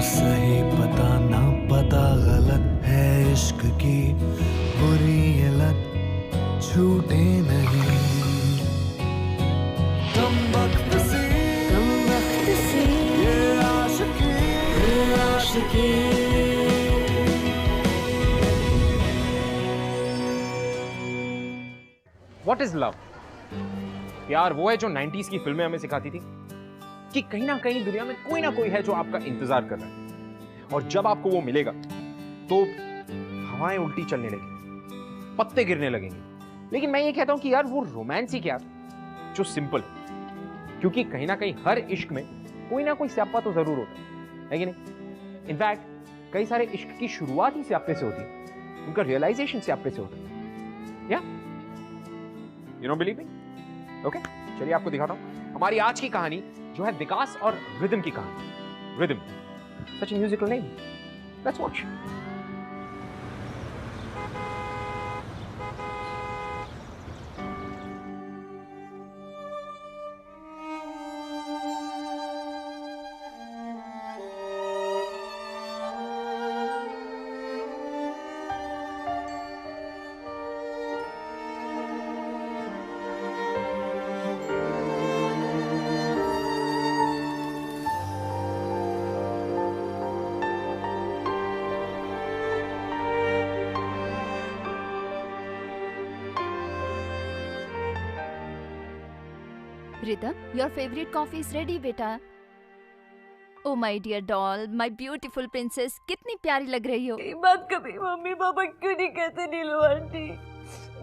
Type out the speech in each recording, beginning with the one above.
सही पता ना पता गलत है इश्क की बुरी ये लत छूटे नहीं। कम वक्त से ये आशिकी What is love? प्यार वो है जो 90s की फिल्में हमें सिखाती थी कि कहीं ना कहीं दुनिया में कोई ना कोई है जो आपका इंतजार कर रहा है, और जब आपको वो मिलेगा तो हवाएं उल्टी चलने लगेंगी, पत्ते गिरने लगेंगे। लेकिन मैं ये कहता हूं कि यार वो रोमांस ही क्या जो सिंपल, क्योंकि कहीं ना कहीं हर इश्क में कोई ना कोई स्यापा तो जरूर होता है कि नहीं? इनफैक्ट कई सारे इश्क की शुरुआत ही स्यापे से होती है, उनका रियलाइजेशन स्यापे से होता है। या you know believe me? Okay, चलिए आपको दिखाता हूं हमारी आज की कहानी जो है विकास और रिदम की कहानी। Rhythm, such A musical name. Let's watch. Rhythm, your favorite coffee is ready, बेटा। Oh my dear doll, my beautiful princess, कितनी प्यारी लग रही हो। ये बात कभी मम्मी पापा क्यों नहीं कहते नीलू aunty?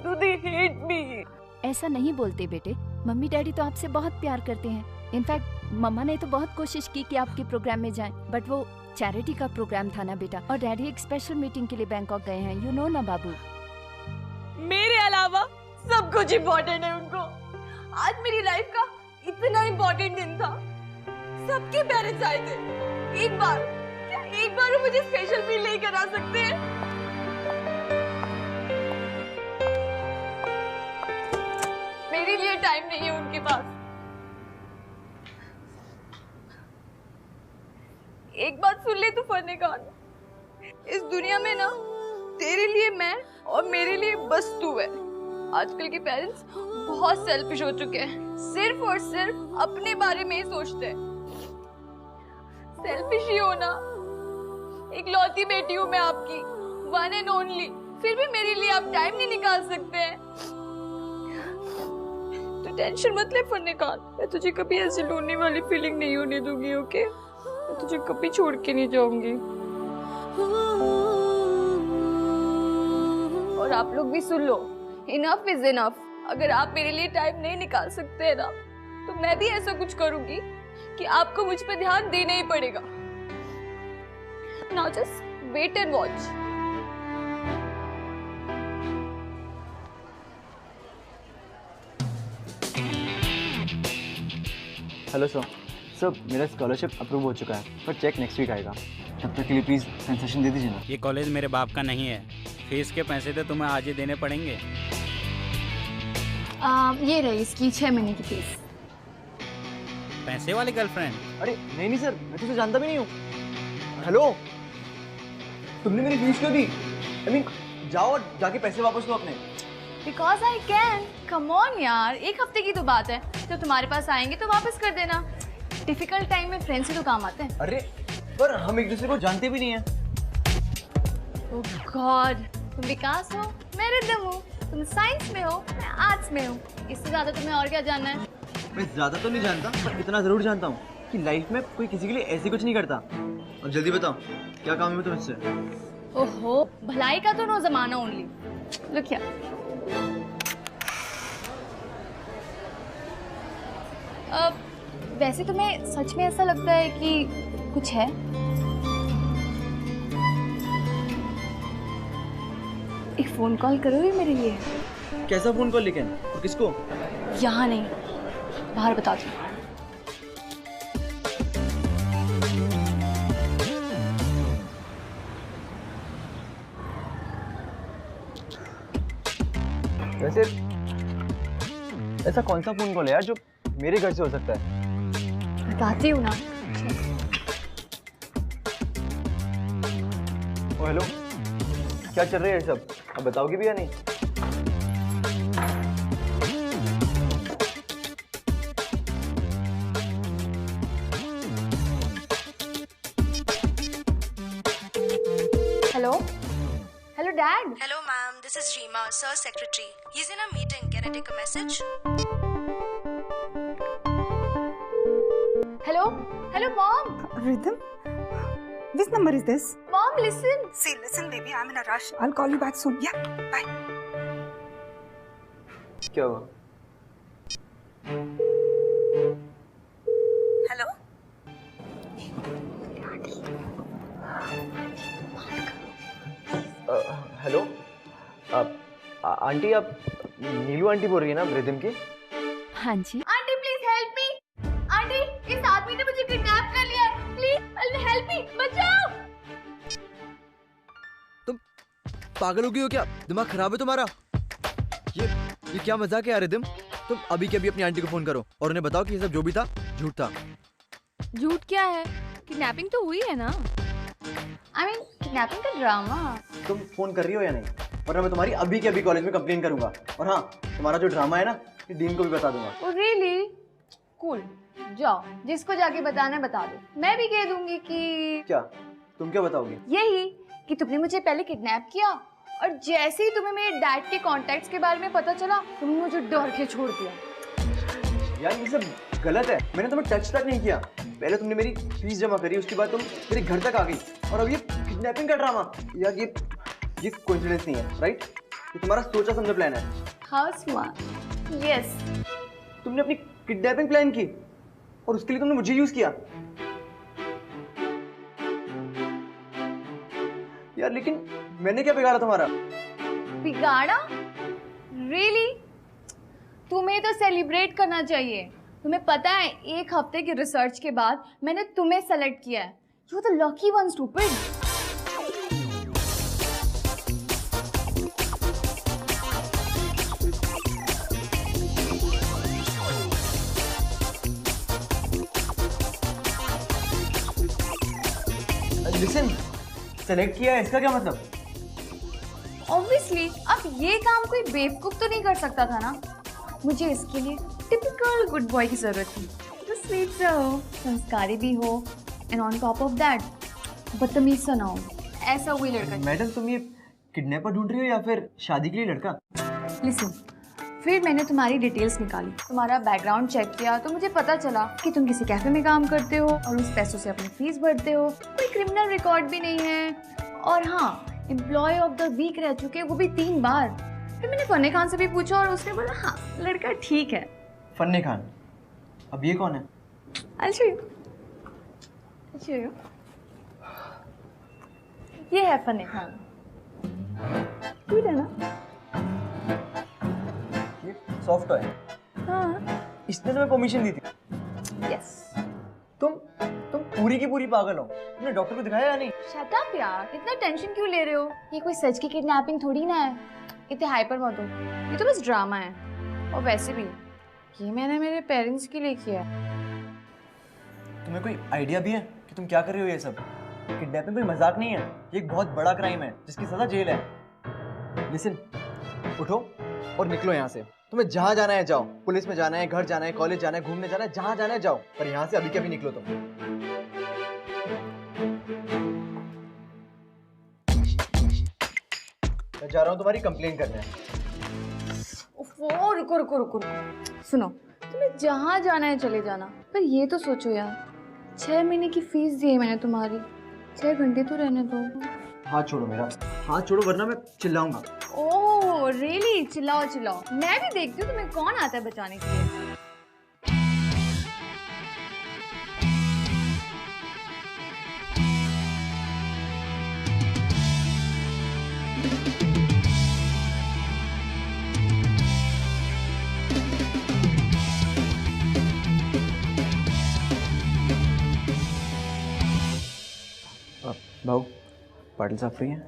Do they hate me? ऐसा नहीं बोलते बेटे, मम्मी डैडी तो आपसे बहुत प्यार करते हैं। इनफैक्ट मम्मा ने तो बहुत कोशिश की कि आपके प्रोग्राम में जाएं, बट वो चैरिटी का प्रोग्राम था ना बेटा, और डैडी एक स्पेशल मीटिंग के लिए बैंकॉक गए हैं, यू नो ना बाबू। मेरे अलावा सब कुछ इम्पोर्टेंट है उनको। आज मेरी लाइफ का इतना इम्पोर्टेंट दिन था, सबके पेरेंट्स आए थे। एक बार वो मुझे स्पेशल फील नहीं करा सकते हैं? मेरे लिए टाइम नहीं है उनके पास। एक बात सुन ले तू फनेगान, इस दुनिया में ना तेरे लिए मैं और मेरे लिए बस तू है। आजकल के पेरेंट्स बहुत सेल्फिश हो चुके हैं, सिर्फ और सिर्फ अपने बारे में ही सोचते हैं। सेल्फिश ही हो ना। एक लौती बेटी हूँ मैं आपकी, वन एंड ओनली, फिर भी मेरे लिए आप टाइम नहीं निकाल सकते हैं। तो टेंशन मत ले फनेगान, मैं तुझे कभी ऐसी लोने वाली फीलिंग नहीं होने दूंगी, ओके? मैं तुझे कभी छोड़ के नहीं जाऊंगी। और आप लोग भी सुन लो, इनफ इज इनफ। अगर आप मेरे लिए टाइम नहीं निकाल सकते हैं ना, तो मैं भी ऐसा कुछ करूंगी कि आपको मुझ पर ध्यान देना ही पड़ेगा। Now just wait and watch. Hello sir, मेरा स्कॉलरशिप अप्रूव हो चुका है, पर चेक नेक्स्ट वीक आएगा। तब तक के लिए प्लीज़ कंसेशन दे दीजिए ना। ये कॉलेज मेरे बाप का नहीं है, फीस के पैसे तो तुम्हें आज ही देने पड़ेंगे। ये रही इसकी 6 महीने की फीस। पैसे वाली गर्लफ्रेंड? अरे नहीं सर, मैं तुझे जानता भी नहीं हूँ। हेलो, तुमने मेरी फीस क्यों दी? आई मीन, जाओ और जाके पैसे वापस लो अपने। Because I can. Come on यार, एक हफ्ते की तो बात है, जब तुम्हारे पास आएंगे तो वापस कर देना। डिफिकल्ट टाइम में फ्रेंड्स ही तो काम आते हैं। अरे पर हम एक दूसरे को जानते भी नहीं है। ओह गॉड, तुम विकास हो, मैं रिदम हूँ। तुम साइंस में हो, मैं आर्ट्स में हूँ। इससे ज्यादा तुम्हें और क्या जानना है? मैं ज्यादा तो नहीं जानता, पर इतना जरूर जानता हूँ कि लाइफ में कोई किसी के लिए ऐसे कुछ नहीं करता। अब जल्दी बताओ, क्या काम है तुम इससे? ओहो, भलाई का तो नो जमाना ओनली। Look here. वैसे तुम्हें सच में ऐसा लगता है कि कुछ है? एक फोन कॉल करोगे मेरे लिए? कैसा फोन कॉल लेकिन? और किसको? यहाँ नहीं, बाहर बता दो। वैसे ऐसा कौन सा फोन कॉल है यार जो मेरे घर से हो सकता है? बताती हूँ ना। ओ हेलो, क्या चल रहा है ये सब? अब बताओगे भी या नहीं? Hello hello dad. Hello, ma'am. This is Reema, sir's secretary. He's in a meeting. Can I take a message? Hello hello mom. Rhythm? Which number is this? Mom listen. See, listen, baby, I'm in a rush. I'll call you back soon. Yeah, bye. क्या हुआ? Hello? Hello, aunty, आप नीलू aunty बोल रही है ना रिदम की? हाँ जी। Aunty please help me. Aunty इस आदमी ने मुझे किडनैप कर लिया है। प्लीज हेल्प मी, बचाओ। तुम पागल हो गई हो क्या? दिमाग खराब है तुम्हारा? ये क्या मजाक है यार रिदम? तुम अभी के अभी अपनी आंटी को फोन करो और उन्हें बताओ कि ये सब जो भी था झूठ था। झूठ क्या है? किडनैपिंग तो हुई है ना। आई मीन किडनैपिंग का ड्रामा। तुम फोन कर रही हो या नहीं? वरना मैं तुम्हारी अभी के अभी कॉलेज में कंप्लेन करूंगा। और हाँ, तुम्हारा जो ड्रामा है ना, ये डीन को भी बता दूंगा। Oh really? कूल, जाओ जिसको जाके बताना है बता दो। मैं भी कह दूंगी कि क्या? तुम क्या बताओगी? यही कि तुमने मुझे पहले किडनैप किया और जैसे ही तुम्हें मेरे डैड के कॉन्टैक्ट्स के बारे में पता चला तुमने मुझे डर के छोड़ दिया। यार ये सब गलत है। मैंने तुम्हें टच तक नहीं किया। पहले तुमने मेरी फीस जमा करी, उसके बाद तुम मेरे घर तक आ गई और अब ये किडनैपिंग का ड्रामा। यार ये कोइंसिडेंस नहीं है, राइट? ये तुम्हारा सोचा समझा प्लान है। How smart. यस। तुमने अपनी किडनैपिंग प्लान की और उसके लिए तुमने मुझे यूज किया। यार लेकिन मैंने क्या बिगाड़ा तुम्हारा? बिगाड़ा? रियली? तुम्हें तो सेलिब्रेट करना चाहिए। तुम्हें पता है 1 हफ्ते की रिसर्च के बाद मैंने तुम्हें सेलेक्ट किया है। You the lucky one stupid. Listen, select किया है इसका क्या मतलब? ऑब्वियसली अब ये काम कोई बेवकूफ तो नहीं कर सकता था ना। मुझे इसके लिए टिपिकल गुड बॉय की जरूरत थी, जो स्वीट रहो, संस्कारी भी हो and on top of that बदतमीज सा ना हो। ऐसा कोई लड़का। मैडम, तुम ये किडनैपर ढूंढ रही हो या फिर शादी के लिए लड़का? लिसन, फिर मैंने तुम्हारी डिटेल्स निकाली, तुम्हारा बैकग्राउंड चेक किया तो मुझे पता चला कि तुम किसी कैफे में काम करते हो और उस पैसों से अपनी फीस भरते हो। कोई क्रिमिनल रिकॉर्ड भी नहीं है और हाँ, एम्प्लॉय ऑफ द वीक रह चुके, वो भी 3 बार। फिर मैंने फन्ने खान से भी पूछा और उसने बोला हाँ लड़का ठीक है। फन्ने खान? अब ये कौन है? I'll show you. I'll show you. ये है फन्ने खान। गुड है ना? ये सॉफ्ट है। हाँ। इसने तुम्हें परमिशन दी थी? यस। तुम पूरी की पूरी पागल हो। तुमने डॉक्टर को दिखाया या नहीं? शट अप यार, इतना टेंशन क्यों ले रहे हो? ये कोई सच की किडनैपिंग थोड़ी ना है। इतने हाइपर मत हो, ये तो बस ड्रामा है। और वैसे भी ये मैंने मेरे पेरेंट्स के लिए किया है। तुम्हें कोई आइडिया भी है कि तुम क्या कर रही हो? ये सब किडनैपिंग कोई मजाक नहीं है, ये एक बहुत बड़ा क्राइम है जिसकी सजा जेल है। लिसन, उठो और निकलो यहाँ से। तुम्हें जहाँ जाना है जाओ, पुलिस में जाना है, घर जाना है, कॉलेज जाना है, घूमने जाना है, जहाँ जाना है जाओ, पर यहाँ से अभी के अभी निकलो तुम। मैं जा रहा हूँ तुम्हारी कंप्लेन करने। ओफो, रुको रुको रुको रुको। सुनो, तुम्हें जहाँ जाना है चले जाना, पर ये तो सोचो यार, 6 महीने की फीस दी है मैंने तुम्हारी, 6 घंटे तो रहने दो। हाथ छोड़ो मेरा, हाथ छोड़ो वरना मैं चिल्लाऊंगा। Oh really? चिल्लाओ चिल्लाओ, मैं भी देखती हूँ तुम्हें कौन आता है बचाने के लिए। भाऊ, पाटिल साहब फ्री हैं?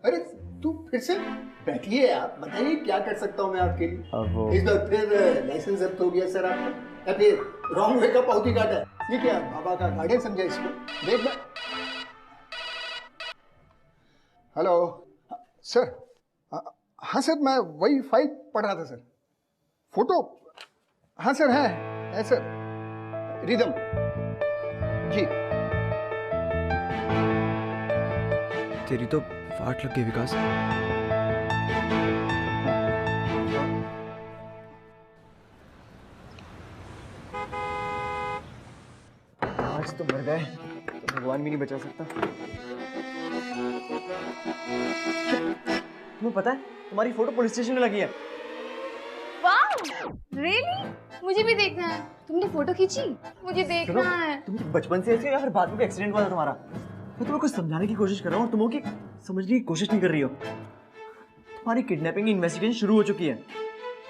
अरे तू फिर से बैठिए, आप बताइए क्या कर सकता हूँ मैं आपके लिए? अब वो इस बार फिर लाइसेंस जब्त हो गया सर आपका, या फिर रॉन्ग वे का पावती काटा है? ये क्या बाबा का गार्डन समझा इसको? देख मैं। Hello sir. हाँ सर, मैं वही फाइल पढ़ रहा था सर। फोटो? हाँ सर, है सर। रिदम जी। तेरी तो फाट लग गई विकास। आज तो मर गए तो भगवान भी नहीं बचा सकता। तुम्हें पता है तुम्हारी फोटो पुलिस स्टेशन में लगी है। Wow, really? मुझे भी देखना है। तुमने फोटो खींची? मुझे देखना है। तुम बचपन से ऐसे या फिर बाद में एक्सीडेंट हुआ था तुम्हारा? मैं तुम्हें कुछ समझाने की कोशिश कर रहा हूँ, तुम हो कि समझने की कोशिश नहीं कर रही हो। तुम्हारी किडनैपिंग की इन्वेस्टिगेशन शुरू हो चुकी है।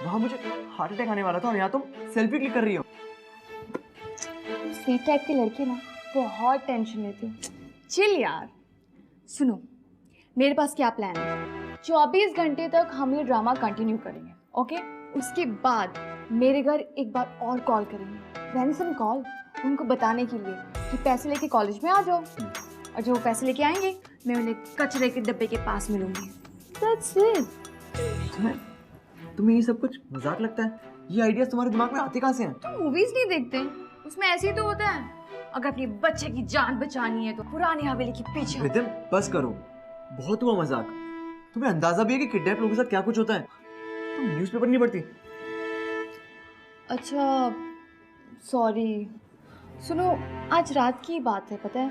वहां मुझे हार्ट अटैक आने वाला था और यहाँ तुम सेल्फी क्लिक कर रही हो। स्वीट टाइप की लड़की ना बहुत टेंशन लेती हूँ। चिल यार। सुनो, मेरे पास क्या प्लान है। 24 घंटे तक हम ये ड्रामा कंटिन्यू करेंगे, ओके? उसके बाद मेरे घर एक बार और कॉल करेंगे, रैंसम कॉल, उनको बताने के लिए कि पैसे लेके कॉलेज में आ जाओ। और जब वो पैसे लेके आएंगे मैं उन्हें कचरे के डब्बे के पास मिलूंगी। That's it. तुम्हें ये सब कुछ मजाक लगता है? ये आइडियाज तुम्हारे दिमाग में आते कहाँ से हैं? तुम मूवीज नहीं देखते? उसमें ऐसे ही तो होता है। अगर अपने बच्चे की जान बचानी है तो पुरानी हवेली के पीछे। रिदम बस करो, बहुत हुआ मजाक। तुम्हें अंदाजा भी है कि किडनैप लोगों के साथ क्या कुछ होता है? तुम न्यूज़पेपर नहीं पढ़ती? अच्छा सॉरी। सुनो, आज रात की बात है, पता है?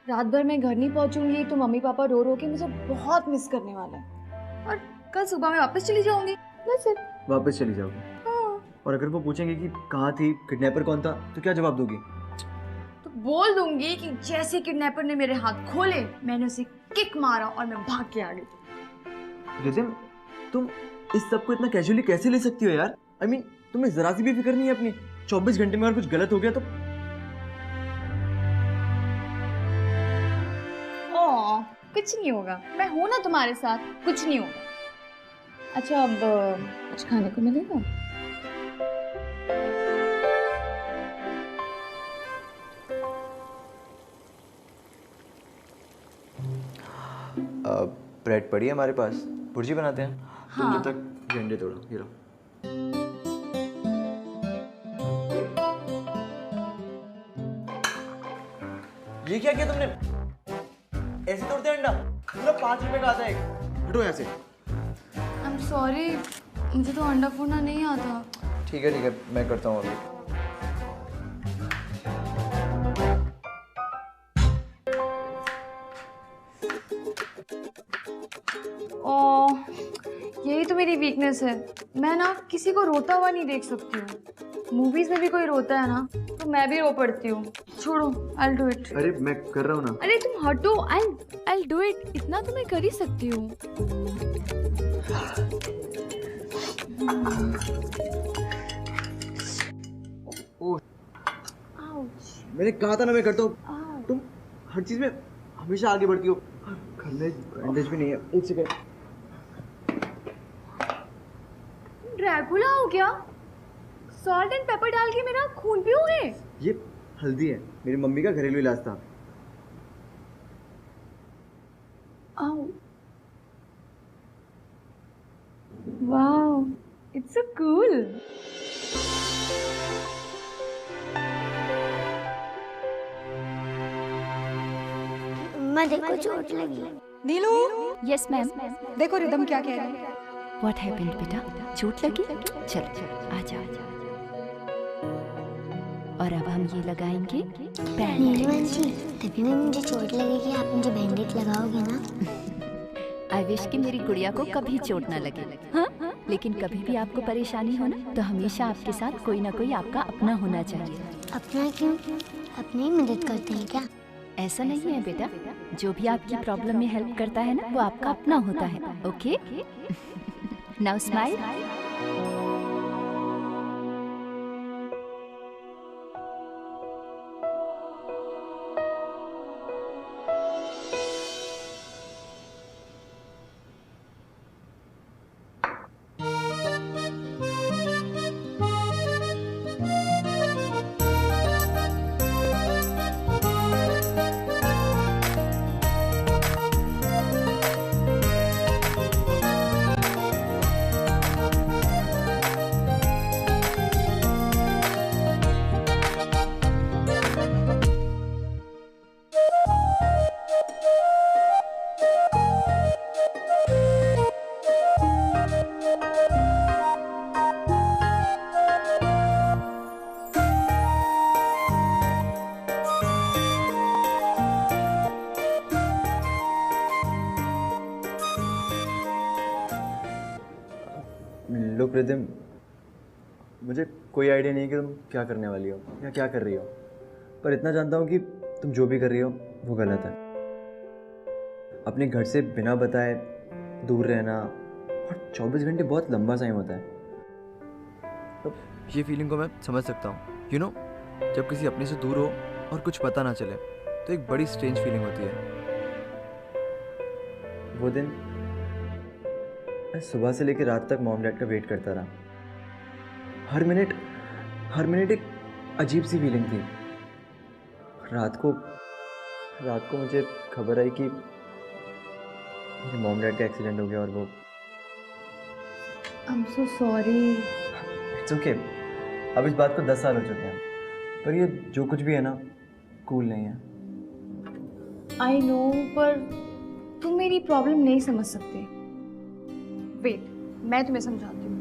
रात भर मैं घर नहीं पहुंचूंगी तो मम्मी पापा रो रो के मुझे बहुत मिस करने वाले हैं। और कल सुबह मैं वापस चली जाऊंगी। बस वापस चली जाओगी? हाँ। और अगर वो पूछेंगे कि कहाँ थी, किडनैपर कौन था, तो क्या जवाब दोगी? तो बोल दूंगी कि जैसे किडनैपर ने मेरे हाथ खोले मैंने उसे किक मारा और मैं भाग के आ गई। रिदम, तुम इस सब को इतना कैजुअली कैसे ले सकती हो यार? I mean, तुम्हें जरा सी भी फिक्र नहीं है अपनी? 24 घंटे में अगर कुछ गलत हो गया तो? कुछ नहीं होगा, मैं हूं ना तुम्हारे साथ, कुछ नहीं होगा। अच्छा, अब कुछ खाने को मिलेगा? ब्रेड पड़ी है हमारे पास, भुर्जी बनाते हैं। हाँ। तुम जब तक अंडे तोड़ो, ये लो। ये क्या किया तुमने? ऐसे तोड़ते हैं अंडा? पूरा 5 रुपए का आता है एक। हटो यहाँ से। I'm sorry, मुझे तो अंडा फोड़ना नहीं आता। ठीक है, मैं करता हूँ अभी। यही तो मेरी वीकनेस है। मैं ना किसी को रोता हुआ नहीं देख सकती हूँ। मूवीज में भी कोई रोता है ना तो मैं भी रो पड़ती हूँ। छोड़ो, I'll do it। अरे मैं कर रहा हूँ ना। अरे तुम हटो, I'll do it। इतना तो मैं कर ही सकती हूँ। मैंने कहा था ना मैं करता हूँ। तुम हर चीज में हमेशा आगे बढ़ती हो। बैंडेज भी नहीं है। एक सेकंड। ड्रैकुला हो क्या? सॉल्ट एंड पेपर डाल के मेरा खून पियोगे? ये हल्दी है, मेरी मम्मी का घरेलू इलाज था। Wow, it's so cool. मम्मा देखो चोट लगी। Neelu, yes ma'am. देखो रिदम क्या कह रही है। व्हाट हैपेंड बेटा? चोट लगी? चल आजा आजा। और अब हम ये लगाएंगे नीलू आंटी, तभी में मुझे चोट लगेगी, आप मुझे बैंडेज लगाओगे ना? आई विश कि मेरी गुड़िया को कभी चोट ना लगे। हाँ? लेकिन कभी भी आपको परेशानी हो ना तो हमेशा आपके साथ कोई ना कोई आपका अपना होना चाहिए। अपना क्यों? अपनी ही मदद करते हैं क्या? ऐसा नहीं है बेटा, जो भी आपकी प्रॉब्लम में हेल्प करता है ना वो आपका अपना होता है। Okay? Now smile. Look rhythm, मुझे कोई आइडिया नहीं कि तुम क्या करने वाली हो या क्या कर रही हो, पर इतना जानता हूँ कि तुम जो भी कर रही हो वो गलत है। अपने घर से बिना बताए दूर रहना, और 24 घंटे बहुत लंबा टाइम होता है। तो ये फीलिंग को मैं समझ सकता हूँ। यू नो, जब किसी अपने से दूर हो और कुछ पता ना चले तो एक बड़ी स्ट्रेंज फीलिंग होती है। वो दिन मैं सुबह से लेकर रात तक मॉम डैड का वेट करता रहा। हर मिनट एक अजीब सी फीलिंग थी। रात को मुझे खबर आई कि मेरे मॉम डैड का एक्सीडेंट हो गया और वो I'm so sorry. It's okay. अब इस बात को 10 साल हो चुके हैं, पर ये जो कुछ भी है ना, कूल नहीं है। I know, पर तुम मेरी प्रॉब्लम नहीं समझ सकते। वेट, मैं तुम्हें समझाती हूँ।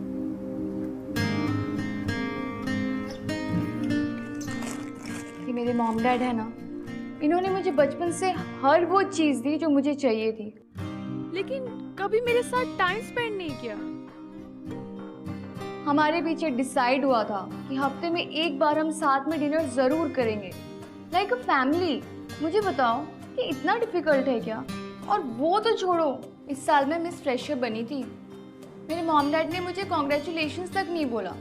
कि मेरे मॉम डैड है ना, इन्होंने मुझे बचपन से हर वो चीज़ दी जो मुझे चाहिए थी, लेकिन कभी मेरे साथ टाइम स्पेंड नहीं किया। हमारे पीछे डिसाइड हुआ था कि हफ्ते में एक बार हम साथ में डिनर जरूर करेंगे, लाइक अ फैमिली। मुझे बताओ कि इतना डिफिकल्ट है क्या? और वो तो छोड़ो, इस साल में मिस फ्रेशर बनी थी। मेरे मॉम डैड ने मुझे कॉन्ग्रेचुलेशंस तक नहीं बोला।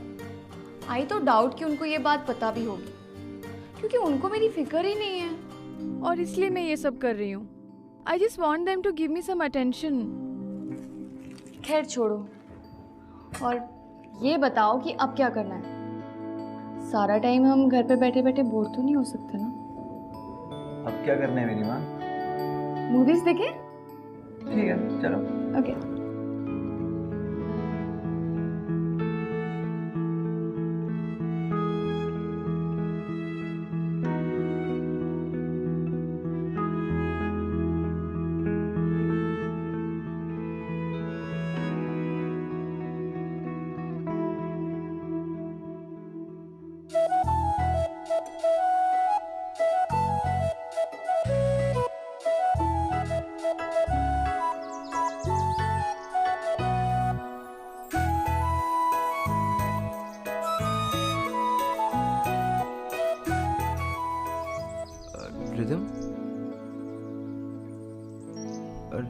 आई तो डाउट कि उनको ये बात पता भी होगी, क्योंकि उनको मेरी फिक्र ही नहीं है, और इसलिए मैं ये सब कर रही हूँ। I just want them to give me some attention. खैर छोड़ो, और ये बताओ कि अब क्या करना है? सारा टाइम हम घर पे बैठे बैठे बोर तो नहीं हो सकते ना? अब क्या करना है मेरी माँ? मूवीज देखें? ठीक है, चलो। ओके।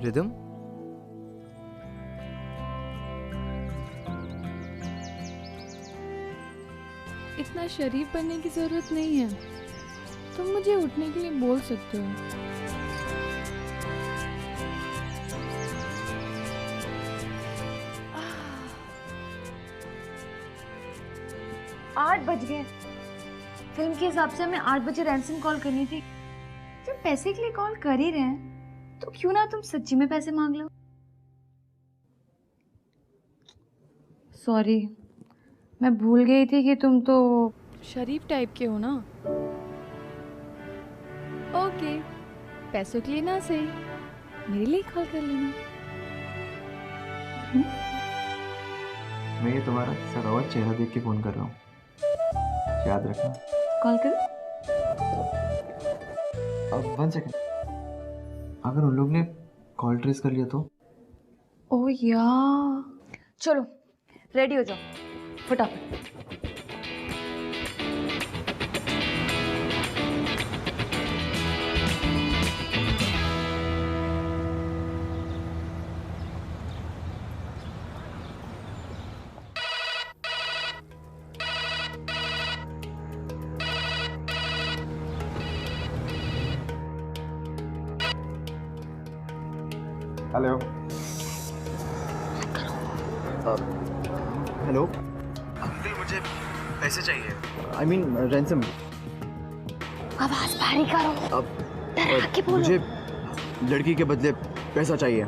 रिदम? इतना शरीफ बनने की जरूरत नहीं है, तुम मुझे उठने के लिए बोल सकते हो। 8 बज गए। फिल्म के हिसाब से हमें 8 बजे रैंसम कॉल करनी थी। जब पैसे के लिए कॉल कर ही रहे हैं तो क्यों ना तुम सच्ची में पैसे मांग लो। सॉरी, मैं भूल गई थी कि तुम तो शरीफ टाइप के हो ना। ओके, पैसों के लिए ना सही, मेरे लिए कॉल कर लेना। मैं ये तुम्हारा सरावा चेहरा देख के फोन कर रहा हूँ, याद रखना। कॉल करो। अब 1 सेकंड, अगर उन लोग ने कॉल ट्रेस कर लिया तो? ओह यार, चलो रेडी हो जाओ फटाफट। हेलो। हेलो अंकल, मुझे पैसे चाहिए। I mean ransom. आवाज भारी करो। अब डरा के बोलो। मुझे लड़की के बदले पैसा चाहिए।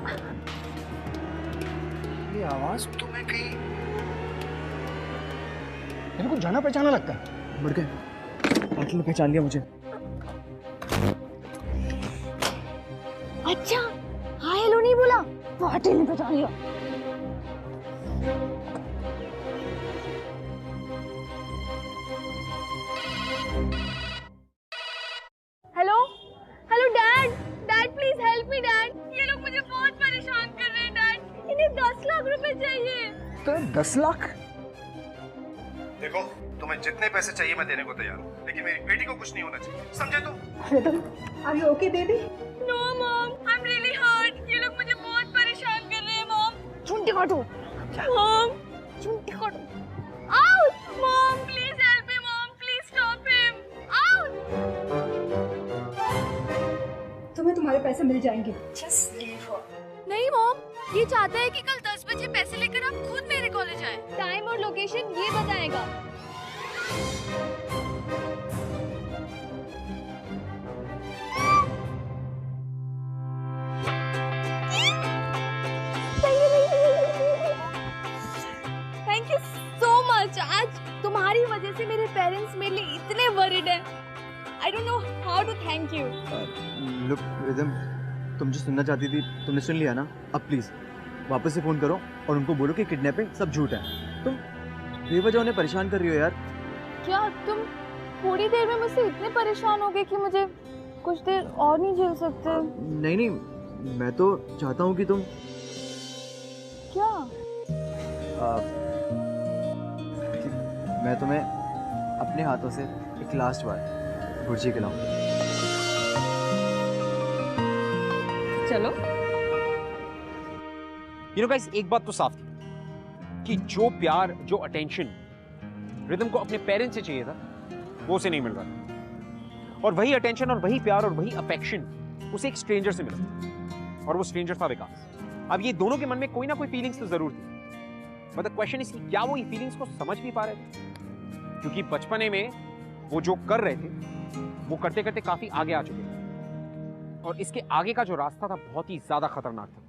ये आवाज तुम्हें कहीं मेरे को जाना पहचाना लगता है। बढ़ गए, पाटिल ने पहचान लिया मुझे। अच्छा, हाँ हेलो नहीं बोला, पाटिल ने पहचान लिया। Hello hello dad, dad please help me dad. ये लोग मुझे बहुत परेशान कर रहे हैं डैड। इन्हें 10 लाख रुपए चाहिए। तो 10 लाख? तुम्हें जितने पैसे चाहिए मैं देने को तैयार हूँ, लेकिन मेरी बेटी को कुछ नहीं होना चाहिए, समझे तुम? Rhythm, are you okay baby? No mom, I am really hurt. ये लोग मुझे बहुत परेशान कर रहे हैं मॉम। चुंटी काटो मॉम, चुंटी काटो। Out mom, please help me mom, please stop him. Out. तुम्हें तुम्हारे पैसे मिल जाएंगे, जस्ट लीव हर। नहीं मॉम, ये चाहता है कि कल 10 बजे पैसे लेकर आप खुद मेरे कॉलेज आए। टाइम और लोकेशन ये बताएगा। Thank you so much. आज तुम्हारी वजह से मेरे पेरेंट्स मेरे लिए इतने वरीड हैं। I don't know how to thank you. Look Rhythm, तुम जो सुनना चाहती थी तुमने सुन लिया ना। अब प्लीज वापस से फोन करो और उनको बोलो कि किडनैपिंग सब झूठ है। तुम बेवजह उन्हें परेशान कर रही हो यार। क्या तुम थोड़ी देर में मुझसे इतने परेशान हो गए कि मुझे कुछ देर और नहीं झेल सकते? नहीं नहीं, मैं तो चाहता हूँ कि तुम क्या? कि मैं तुम्हें अपने हाथों से एक लास्ट बार भुर्जी खिलाऊं। चलो। यू नो गाइस, एक बात तो साफ थी कि जो प्यार, जो अटेंशन रिदम को अपने पेरेंट्स से चाहिए था वो उसे नहीं मिल रहा था, और वही अटेंशन और वही प्यार और वही अफेक्शन उसे एक स्ट्रेंजर से मिला, और वो स्ट्रेंजर था विकास। अब ये दोनों के मन में कोई ना कोई फीलिंग्स तो जरूर थी, बट द क्वेश्चन इज कि क्या वो ये फीलिंग्स को समझ भी पा रहे थे? क्योंकि बचपने में वो जो कर रहे थे वो करते करते काफी आगे आ चुके थे, और इसके आगे का जो रास्ता था बहुत ही ज्यादा खतरनाक था।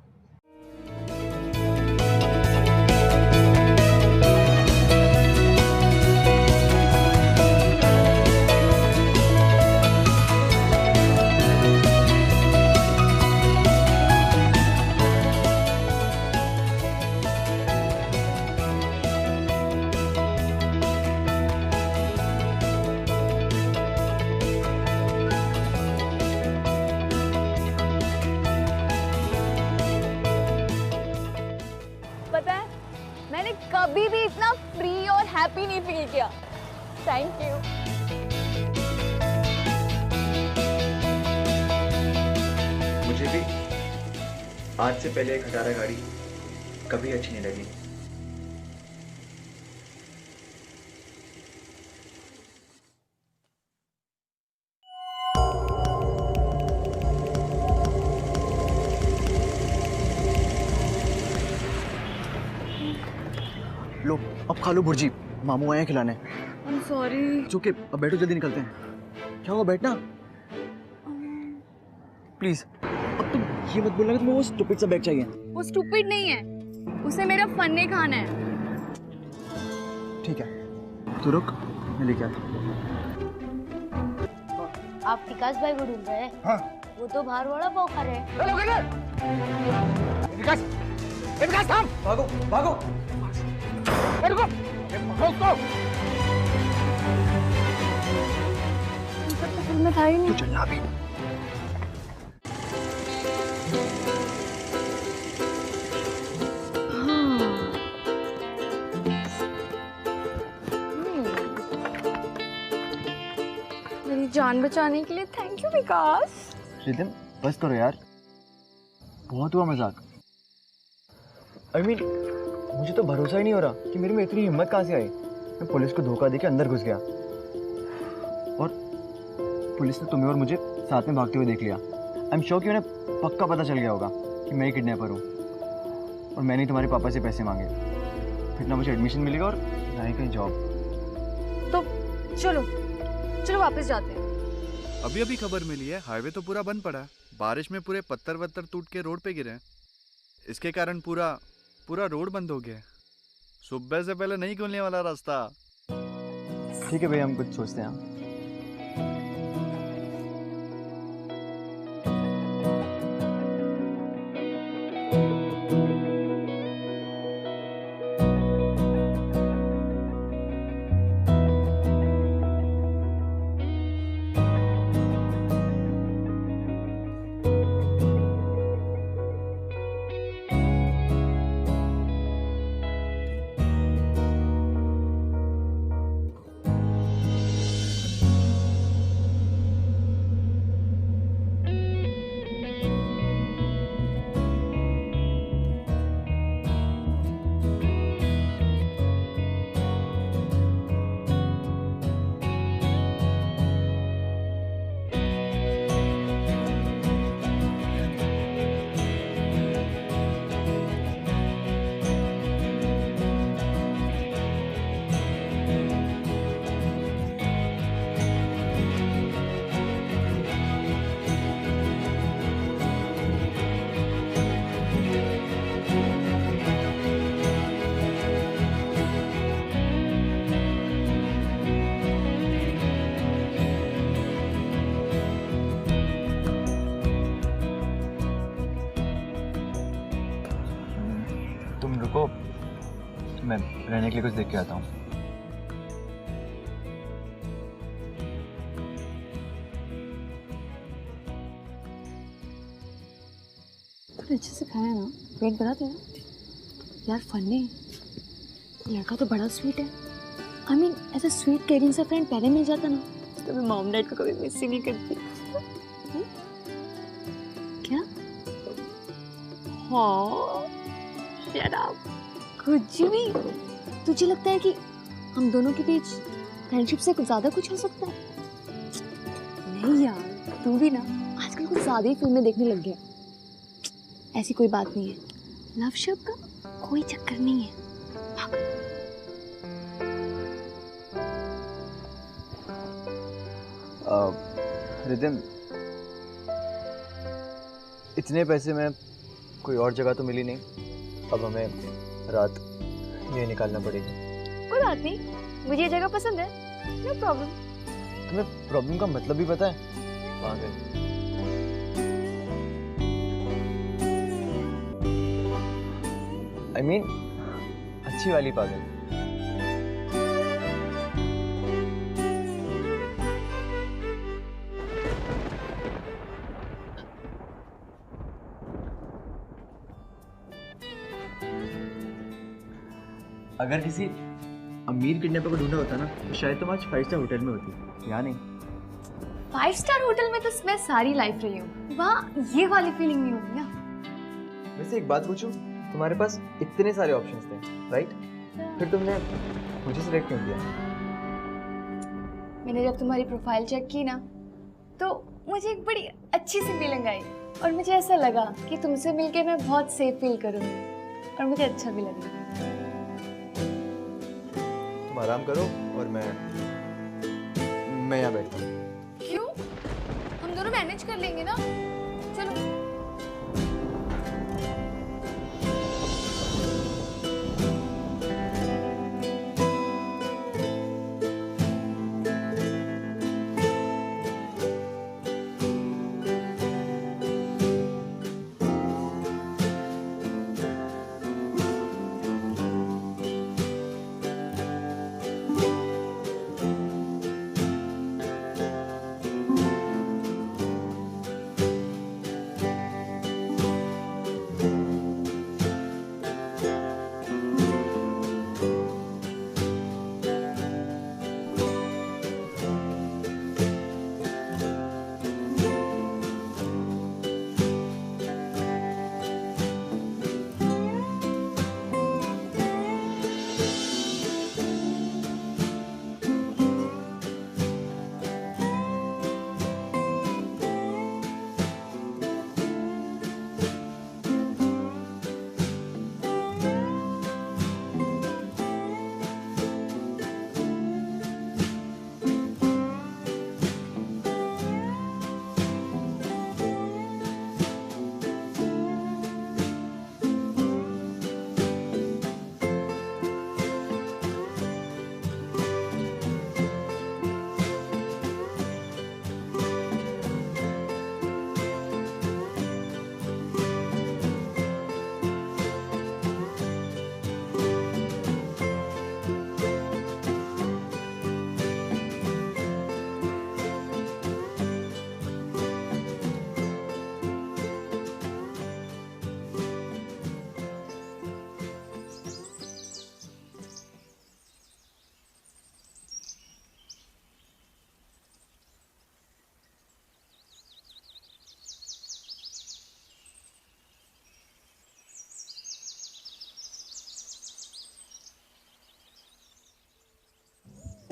पता है, मैंने कभी भी इतना फ्री और हैप्पी नहीं फील किया। Thank you. मुझे भी आज से पहले एक खटारा गाड़ी कभी अच्छी नहीं लगी। लो अब खा लो भुर्जी, मामू आए हैं खिलाने। I am sorry. चुके, अब बैठो, जल्दी निकलते हैं। क्या हुआ, बैठना प्लीज। अब तुम ये मत बोलना कि तुम्हें वो स्टूपिड सा बैग चाहिए। वो स्टूपिड नहीं है, उसे मेरा फन्ने खाना है। ठीक है, तू रुक, मैं लेके आता हूँ। आप विकास भाई को ढूंढ रहे हैं? हाँ। वो तो बाहर वाला पाव खा रहे हैं। विकास, विकास थाम, भागो भागो। रुको, फिल्म में था ही नहीं। तू चलना अभी। मेरी जान बचाने के लिए थैंक यू विकास। रिदम बस करो यार, बहुत हुआ मजाक। I mean, मुझे तो भरोसा ही नहीं हो रहा कि मेरे में इतनी हिम्मत कहाँ से आई। मैं पुलिस को धोखा देके अंदर घुस गया और पुलिस ने तुम्हें और मुझे साथ में भागते हुए देख लिया। आई एम श्योर कि उन्हें पक्का पता चल गया होगा कि मैं ही किडनैपर हूँ, और मैंने तुम्हारे पापा से पैसे मांगे। फिर ना मुझे एडमिशन मिलेगा और ना ही कहीं जॉब। तो चलो चलो वापस जाते हैं। अभी अभी खबर मिली है, हाईवे तो पूरा बंद पड़ा है। बारिश में पूरे पत्थर वत्थर टूट के रोड पे गिरे हैं। इसके कारण पूरा रोड बंद हो गया है। सुबह से पहले नहीं खुलने वाला रास्ता। ठीक है भैया, हम कुछ सोचते हैं। मैं रहने के लिए कुछ देख के आता हूँ। तूने अच्छे से खाया ना? पेट भरा तेरा? यार फनी, लड़का तो बड़ा स्वीट है। आई मीन ऐसा स्वीट केयरिंग सा फ्रेंड पहले मिल जाता ना तो मैं मॉम डैड को कभी मिस ही नहीं करती। क्या? हाँ, शट अप। कुछ भी? तुझे लगता है कि हम दोनों के बीच फ्रेंडशिप से कुछ ज्यादा कुछ हो सकता है? नहीं यार, तू भी ना आजकल कुछ ज्यादा ही फिल्में देखने लग गया। ऐसी कोई बात नहीं है, लव शब्द का कोई चक्कर नहीं है। रिदम, इतने पैसे में कोई और जगह तो मिली नहीं, अब हमें रात ये निकालना पड़ेगा। कोई बात नहीं, मुझे ये जगह पसंद है, नो प्रॉब्लम। तुम्हें प्रॉब्लम का मतलब भी पता है? पागल। I mean, अच्छी वाली पागल। अगर किसी अमीर किडनैपर को ढूंढा होता ना तो शायद तुम आज 5 स्टार होटल में होती, या नहीं? 5 स्टार होटल में तो मैं सारी लाइफ रही हूँ, वहाँ ये वाली फीलिंग नहीं होगी ना। वैसे एक बात पूछूं, तुम्हारे पास इतने सारे ऑप्शंस थे, राइट? फिर तुमने मुझे सिलेक्ट क्यों किया? मैंने जब तुम्हारी प्रोफाइल चेक की ना तो मुझे एक बड़ी अच्छी सी फीलिंग आई और मुझे ऐसा लगा कि तुमसे मिलके मैं बहुत सेफ फील करूँगी और मुझे अच्छा भी लगेगा। तुम आराम करो और मैं यहाँ बैठता हूँ। क्यों? हम दोनों मैनेज कर लेंगे ना, चलो।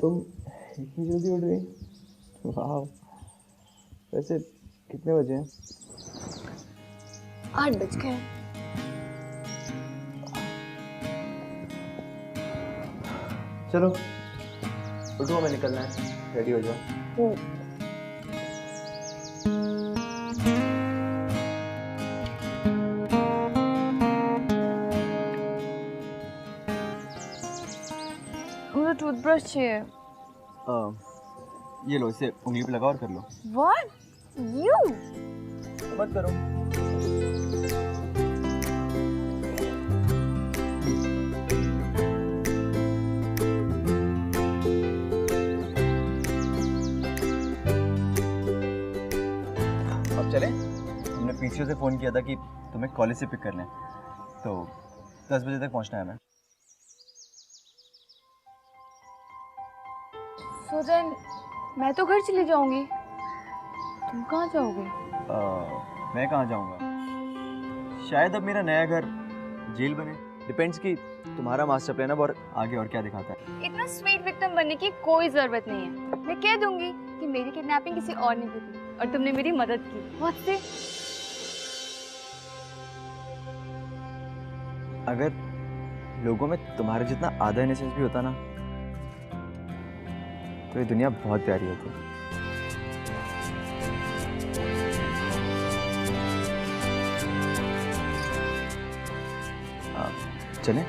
तुम इतनी जल्दी उठ गई? वाह। वैसे कितने बजे हैं? 8 बज गए। चलो उठो, हमें निकलना है, रेडी हो जाओ। मुझे टूथब्रश चाहिए। ये लो, इसे उंगली पे लगाओ और कर लो। What? You? मत करो। अब चले? हमने पीसीओ से फ़ोन किया था कि तुम्हें कॉलेज से पिक कर लें, तो 10 बजे तक पहुंचना है हमें। So then, मैं तो घर चली जाऊंगी, तुम कहाँ जाओगे? मैं कहाँ जाऊँगा? शायद अब मेरा नया घर जेल बने। डिपेंड्स कि तुम्हारा मास्टर प्लान अब और आगे और क्या दिखाता है। इतना स्वीट विक्टिम बनने की कोई जरूरत नहीं है। मैं कह दूंगी कि मेरी किडनैपिंग किसी और ने की थी और तुमने मेरी मदद की। बहुत से अगर लोगों में तुम्हारे जितना आधा इनोसेंस भी होता ना, तो ये दुनिया बहुत प्यारी होती। चलें?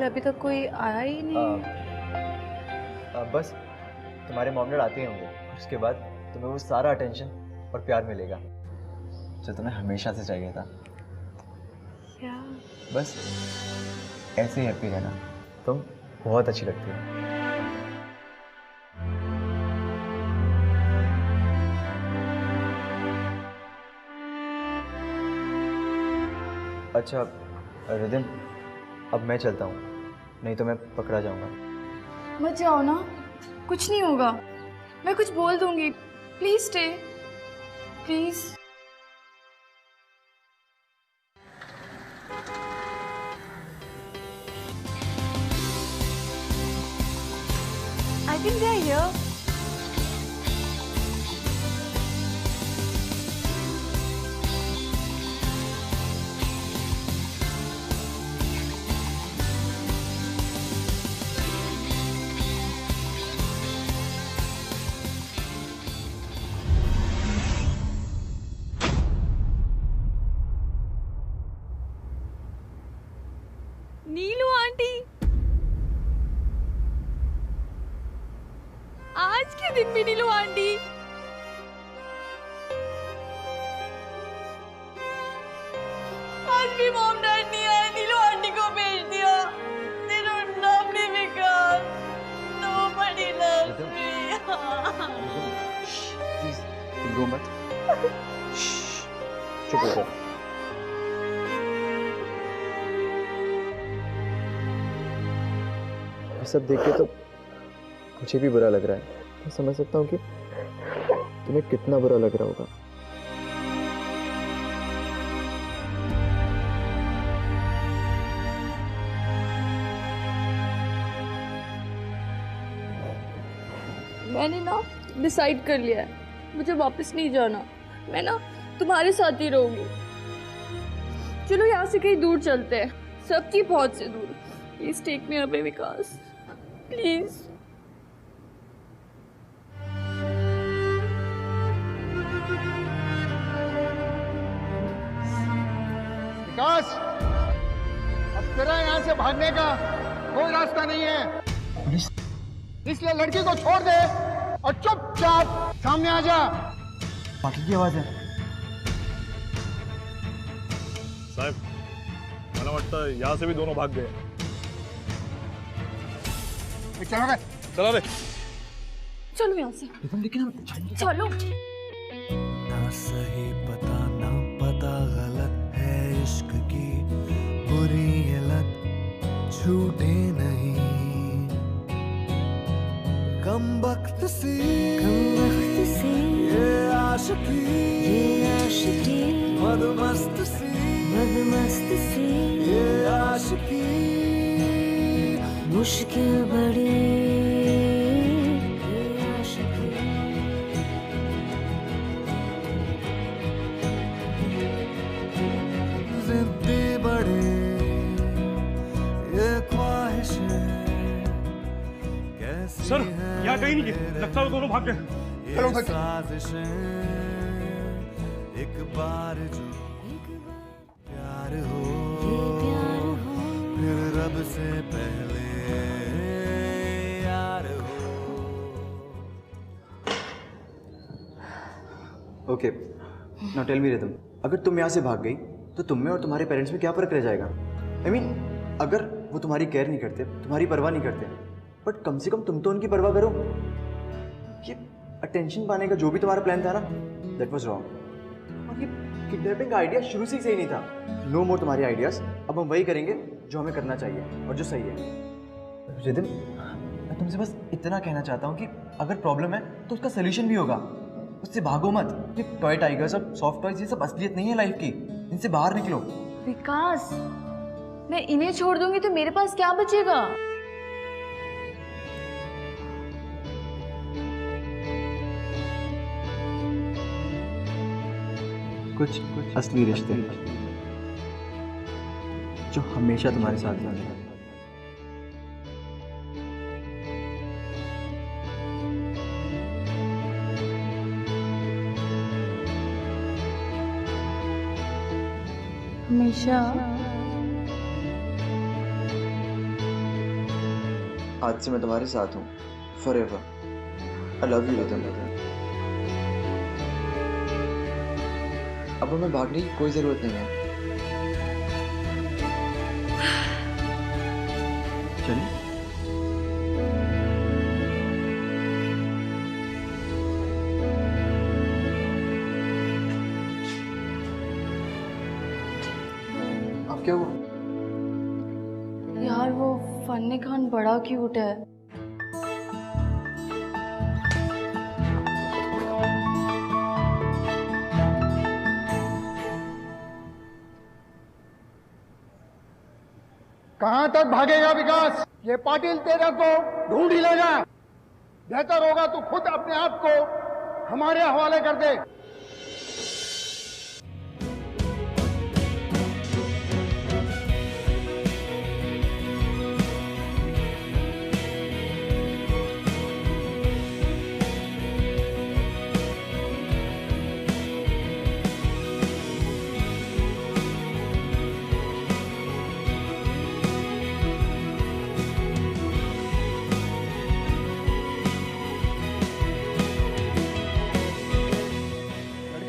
अभी तक कोई आया ही नहीं। बस तुम्हारे मॉम डैड आते ही होंगे, उसके बाद तुम्हें वो सारा अटेंशन और प्यार मिलेगा जो तुम्हें हमेशा से चाहिए था। क्या? बस ऐसे ही हैप्पी रहना, तुम बहुत अच्छी लगती हो। अच्छा रिदम, अब मैं चलता हूँ, नहीं तो मैं पकड़ा जाऊंगा। मत जाओ ना, कुछ नहीं होगा, मैं कुछ बोल दूंगी। Please stay, please. I think they are here. Neelu aunty, आज के दिन भी नीलू आंटी। आज भी मॉम डैड नहीं आए, नीलू आंटी को भेज दिया। They don't love me because nobody loves me. Please तुम रो मत, चुप हो जाओ। सब देख के तो मुझे भी बुरा लग रहा है। मैं समझ सकता हूँ कि तुम्हें कितना बुरा लग रहा होगा। मैंने ना डिसाइड कर लिया है, मुझे वापस नहीं जाना। मैं ना तुम्हारे साथ ही रहूंगी। चलो यहाँ से कहीं दूर चलते हैं, सबकी पहुंच से दूर। Please take me away Vikas, please. Vikas, अब तेरा यहाँ से भागने का कोई रास्ता नहीं है, इसलिए लड़की को छोड़ दे और चुपचाप सामने आ जा। बाकी की आवाज है। साहब, मला वाटतं यहाँ से भी दोनों भाग गए। चलो रे, चलो रे, चलो यहाँ से। लेकिन हम चलो। ना सही पता ना पता, गलत है इश्क की बुरी ये लत, छूटे नहीं। कम वक्त सी ये आशिकी, मदमस्त सी ये आशिकी, मुश्किल बड़ी जिद्दी बड़ी ये ख्वाहिशें कैसी सर, यहाँ कहीं नहीं है, लगता है दोनों भाग गए। चलो भाई। साजिशें एक बार जो प्यार हो, फिर रब से पहले यार हो। Okay, now tell me Rhythm, अगर तुम यहाँ से भाग गई तो तुम में और तुम्हारे पेरेंट्स में क्या फर्क रह जाएगा? I mean, अगर वो तुम्हारी केयर नहीं करते, तुम्हारी परवाह नहीं करते, बट कम से कम तुम तो उनकी परवाह करो। ये अटेंशन पाने का जो भी तुम्हारा प्लान था ना, दैट वाज रॉन्ग। और ये किडनैपिंग का आइडिया शुरू से ही सही नहीं था। नो मोर तुम्हारे आइडियाज, अब हम वही करेंगे जो हमें करना चाहिए और जो सही है। रिदम, मैं तुमसे बस इतना कहना चाहता हूँ कि अगर प्रॉब्लम है तो उसका सोल्यूशन भी होगा, उससे भागो मत। ये टॉय टाइगर्स और सॉफ्ट टॉयज ये सब असलियत नहीं है लाइफ की, इनसे बाहर निकलो। विकास, मैं इन्हें छोड़ दूंगी तो मेरे पास क्या बचेगा? कुछ असली रिश्ते जो हमेशा तुम्हारे साथ रहेंगे। हमेशा। आज से मैं तुम्हारे साथ हूँ, forever. I love you rhythm. अब हमें भागने की कोई जरूरत नहीं है। चलिए। अब क्या हुआ? यार वो फन्नी खान बड़ा क्यूट है। कहां तक भागेगा विकास? ये पाटिल तेरा को ढूंढ ही लेगा। बेहतर होगा तू खुद अपने आप को हमारे हवाले कर दे।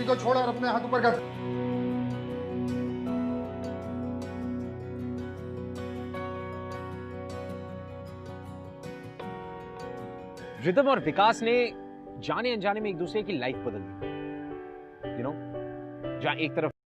को छोड़ और अपने हाथ ऊपर कर। रिदम और विकास ने जाने अनजाने में एक दूसरे की लाइफ बदल दी। यू नो, जहां एक तरफ